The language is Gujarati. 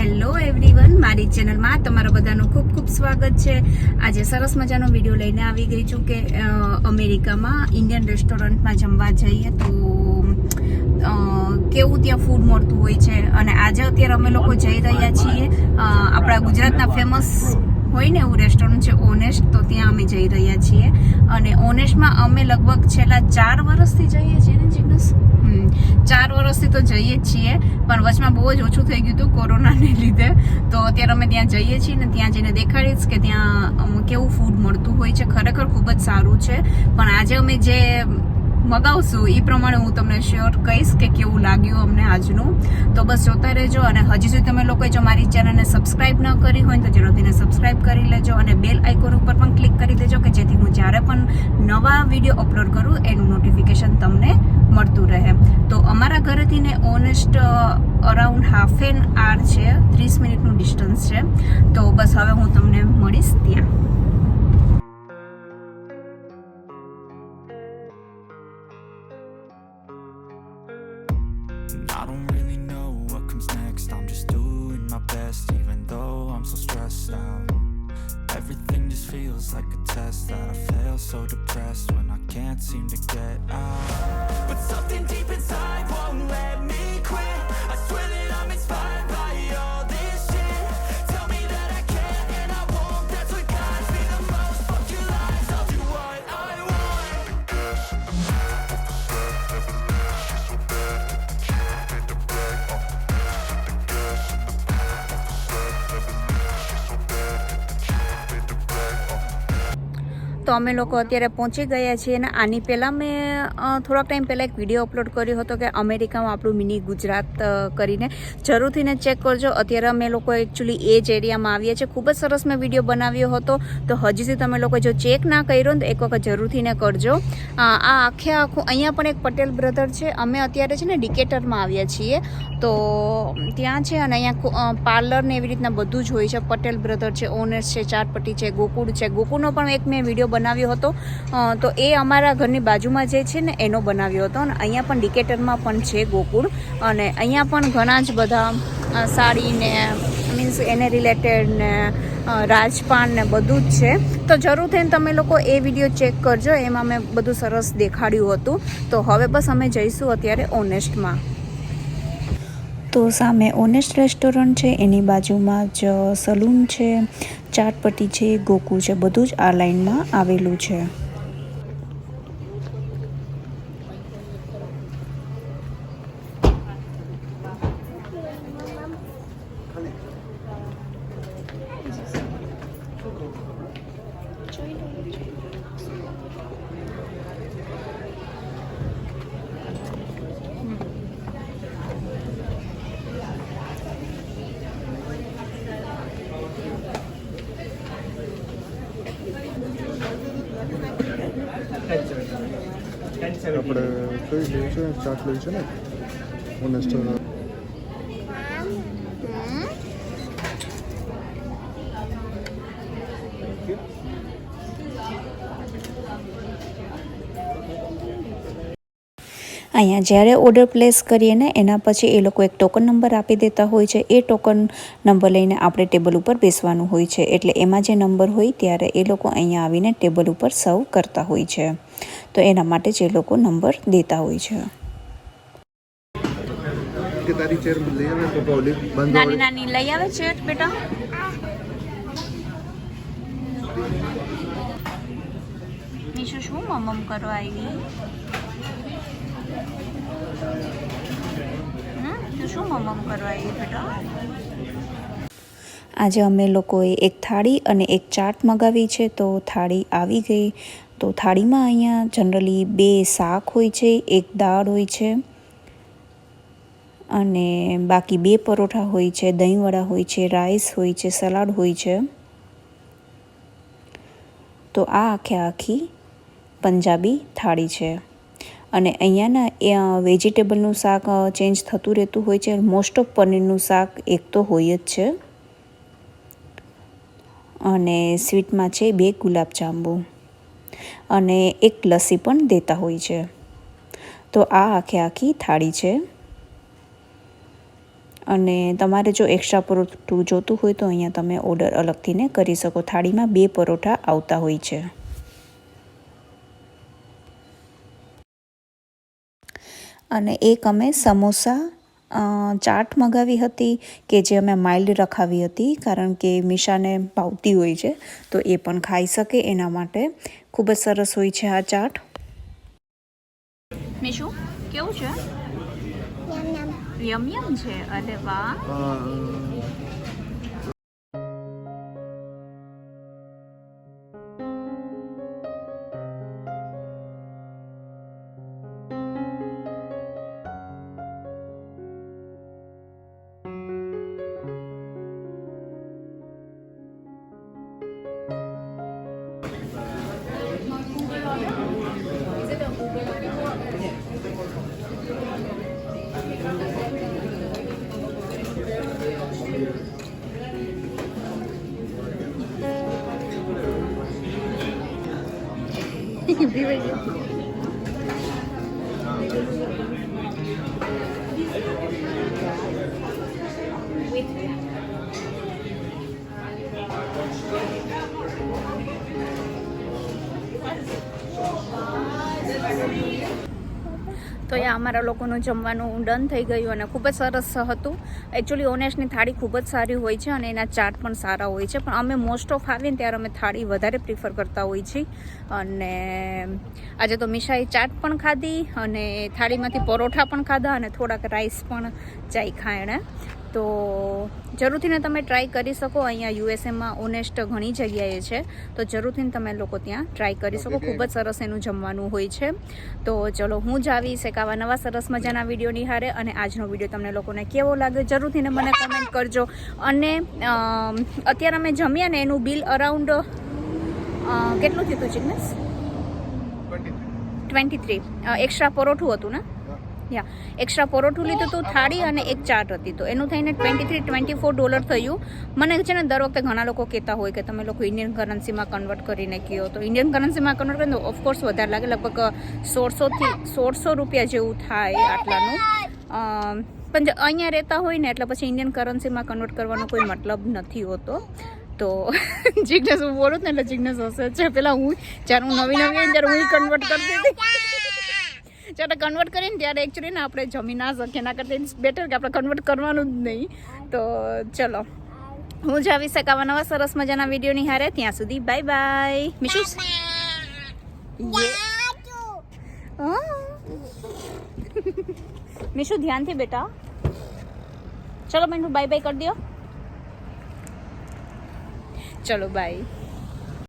હેલો એવરીવન, મારી ચેનલમાં તમારા બધાનું ખૂબ ખૂબ સ્વાગત છે। આજે સરસ મજાનો વિડીયો લઈને આવી ગઈ છું કે અમેરિકામાં ઇન્ડિયન રેસ્ટોરન્ટમાં જમવા જઈએ તો કેવું ત્યાં ફૂડ મળતું હોય છે। અને આજે અત્યારે અમે લોકો જઈ રહ્યા છીએ આપણા ગુજરાતના ફેમસ હોય ને એવું રેસ્ટોરન્ટ છે ઓનેસ્ટ, તો ત્યાં અમે જઈ રહ્યા છીએ। અને ઓનેસ્ટમાં અમે લગભગ છેલ્લા 4 વર્ષથી જઈએ છીએ ને જીગ્નેશ, 4 વર્ષથી તો જઈએ જ છીએ, પણ વચમાં બહુ જ ઓછું થઈ ગયું હતું કોરોનાને લીધે। તો અત્યારે અમે ત્યાં જઈએ છીએ ને ત્યાં જઈને દેખાડીશ કે ત્યાં કેવું ફૂડ મળતું હોય છે। ખરેખર ખૂબ જ સારું છે, પણ આજે અમે જે મગાવશું એ પ્રમાણે હું તમને શ્યોર કહીશ કે કેવું લાગ્યું અમને આજનું। તો બસ જોતા રહેજો, અને હજી સુધી તમે લોકોએ જો મારી ચેનલને સબસ્ક્રાઇબ ન કરી હોય તો જરૂરથી સબસ્ક્રાઇબ કરી લેજો, અને બેલ આઇકોન ઉપર પણ ક્લિક કરી દેજો કે જેથી હું જ્યારે પણ નવા વિડીયો અપલોડ કરું એનું નોટિફિકેશન તમને મળતું રહે। તો અમારા ઘરેથી ને ઓનેસ્ટ અરાઉન્ડ હાફ એન આવર છે, 30 મિનિટનું ડિસ્ટન્સ છે। તો બસ હવે હું તમને મળીશ ત્યાં। I don't really know what comes next. I'm just doing my best, even though I'm so stressed out. Everything just feels like a test that I fail, so depressed when I can't seem to get out. But something deep inside won't let me quit. I swear that I'm inspired by all this shit. Tell me that I can and I won't. That's what guides me the most. Fuck your lies, I'll do what I want. તો અમે લોકો અત્યારે પહોંચી ગયા છીએ, અને આની પહેલાં મેં થોડાક ટાઈમ પહેલાં એક વિડીયો અપલોડ કર્યો હતો કે અમેરિકામાં આપણું મિની ગુજરાત કરીને, જરૂરથી ને ચેક કરજો। અત્યારે અમે લોકો એકચ્યુઅલી એ જ એરિયામાં આવીએ છીએ। ખૂબ જ સરસ મેં વિડીયો બનાવ્યો હતો, તો હજી સુધી તમે લોકો જો ચેક ના કર્યો ને તો એક વખત જરૂરથી ને કરજો। આ આખું અહીંયા પણ એક પટેલ બ્રધર છે। અમે અત્યારે છે ને ડિકેટરમાં આવ્યા છીએ, તો ત્યાં છે, અને અહીંયા પાર્લર ને એવી રીતના બધું જ હોય છે। પટેલ બ્રધર છે, ઓનેસ્ટ છે, ચાટપટ્ટી છે, ગોકુળ છે। ગોકુળનો પણ એક મેં વિડીયો બનાવ્યો હતો, તો એ અમારા ઘરની બાજુમાં જે છે ને એનો બનાવ્યો હતો। અને અહીંયા પણ ડિકેટરમાં પણ છે ગોકુળ, અને અહીંયા પણ ઘણા જ બધા સાડી ને મીન્સ એને રિલેટેડ ને રાજપાન ને બધું જ છે। તો જરૂર થઈને તમે લોકો એ વિડીયો ચેક કરજો, એમાં મેં બધું સરસ દેખાડ્યું હતું। તો હવે બસ અમે જઈશું અત્યારે ઓનેસ્ટમાં। તો સામે ઓનેસ્ટ રેસ્ટોરન્ટ છે, એની બાજુમાં જ સલૂન છે, ચાટપટ્ટી છે, ગોકુળ છે, બધું જ આ લાઇનમાં આવેલું છે। આપણે કઈ લેવી છે, ચાટ લેવી છે ને ઓનેસ્ટ। અહીંયા જ્યારે ઓર્ડર પ્લેસ કરીએ ને એના પછી એ લોકો એક ટોકન નંબર આપી દેતા હોય છે। એ ટોકન નંબર લઈને આપણે ટેબલ ઉપર બેસવાનું હોય છે, એટલે એમાં જે નંબર હોય ત્યારે એ લોકો અહીંયા આવીને ટેબલ ઉપર સર્વ કરતા હોય છે। તો એના માટે જ એ લોકો નંબર દેતા હોય છે। કે તારી ચેર લઈ આવે તો બોલી બંધ નાની નાની લઈ આવે છે બેટા। મીશુ શું મમ્મ કરવા આવી? તું શું મમ્મ કરવા આવી બેટા? આજે અમે લોકોએ એક થાળી અને એક ચાટ મગાવી છે, તો થાળી આવી ગઈ। તો થાળીમાં અહીંયા જનરલી 2 શાક હોય છે, એક દાળ હોય છે, અને બાકી 2 પરોઠા હોય છે, દહીંવડા હોય છે, રાઈસ હોય છે, સલાડ હોય છે। તો આ આખી પંજાબી થાળી છે। અને અહીંયાના વેજીટેબલનું શાક ચેન્જ થતું રહેતું હોય છે। મોસ્ટ ઓફ પનીરનું શાક એક તો હોય જ છે, અને સ્વીટમાં છે 2 ગુલાબજાંબુ, અને એક લસ્સી પણ દેતા હોય છે। તો આ આખી થાળી છે। અને તમારે જો એક્સ્ટ્રા પરોઠું જોતું હોય તો અહીંયા તમે ઓર્ડર અલગથી ને કરી શકો. થાળીમાં 2 પરોઠા આવતા હોય છે. અને એક અમે સમોસા ચાટ મગાવી હતી કે જે અમે માઇલ્ડ રખાવી હતી, કારણ કે મીશાને ભાવતી હોય છે તો એ પણ ખાઈ શકે એના માટે. ખૂબ જ સરસ હોય છે આ ચાટ. મીશુ કેવું છે? યમ યમ છે. અરે વાહ. તો એ અમારા લોકોનું જમવાનું ડન થઈ ગયું અને ખૂબ જ સરસ હતું. એકચ્યુઅલી ઓનેસ્ટની થાળી ખૂબ જ સારી હોય છે અને એના ચાટ પણ સારા હોય છે, પણ અમે મોસ્ટ ઓફ આવીએ ને ત્યારે અમે થાળી વધારે પ્રિફર કરતા હોઈએ છીએ. અને આજે તો મીશાએ ચાટ પણ ખાધી અને થાળીમાંથી પરોઠા પણ ખાધા અને થોડાક રાઈસ પણ ચાખ્યા એણે. તો જરૂરથી તમે ટ્રાય કરી શકો. અહીંયા યુએસએમાં ઓનેસ્ટ ઘણી જગ્યાએ છે, તો જરૂરથી તમે લોકો ત્યાં ટ્રાય કરી શકો. ખૂબ જ સરસ એનું જમવાનું હોય છે. તો ચલો હું જ આવીશ એક આવા નવા સરસ મજાના વિડીયો નિહાળે. અને આજનો વિડીયો તમને લોકોને કેવો લાગે જરૂરથી મને કોમેન્ટ કરજો. અને અત્યારે અમે જમ્યા ને એનું બિલ અરાઉન્ડ કેટલું થયું હતું જિગ્નેશ? 23. એક્સ્ટ્રા પરોઠું હતું ને? યા, એક્સ્ટ્રા પરોઠું લીધું હતું, થાળી અને એક ચાટ હતી, તો એનું થઈને $23-24 થયું. મને છે ને દર વખતે ઘણા લોકો કહેતા હોય કે તમે લોકો ઇન્ડિયન કરન્સીમાં કન્વર્ટ કરીને કહો, તો ઇન્ડિયન કરન્સીમાં કન્વર્ટ કરીને તો ઓફકોર્સ વધારે લાગે, લગભગ 1600 રૂપિયા જેવું થાય આટલાનું. પણ અહીંયા રહેતા હોય ને એટલે પછી ઇન્ડિયન કરન્સીમાં કન્વર્ટ કરવાનો કોઈ મતલબ નથી હોતો. તો જિગ્નેશ હું બોલું ને એટલે જિગ્નેશ હશે છે. પેલા હું જ્યારે હું નવી આવી ત્યારે હું કન્વર્ટ કરતી હતી. જ્યારે કન્વર્ટ કરીને ત્યારે એકચ્યુઅલી ને આપણે જમી ના શકીએ, એના કરતાં ઇટ્સ બેટર કે આપણે કન્વર્ટ કરવાનું જ નહીં. તો ચલો હું જ આવીશ આવા નવા સરસ મજાના વિડીયો નિહાળે. ત્યાં સુધી બાય બાય. મીશુ મીશુ ધ્યાનથી બેટા. ચલો બેન બાય બાય કરી દો. ચલો બાય.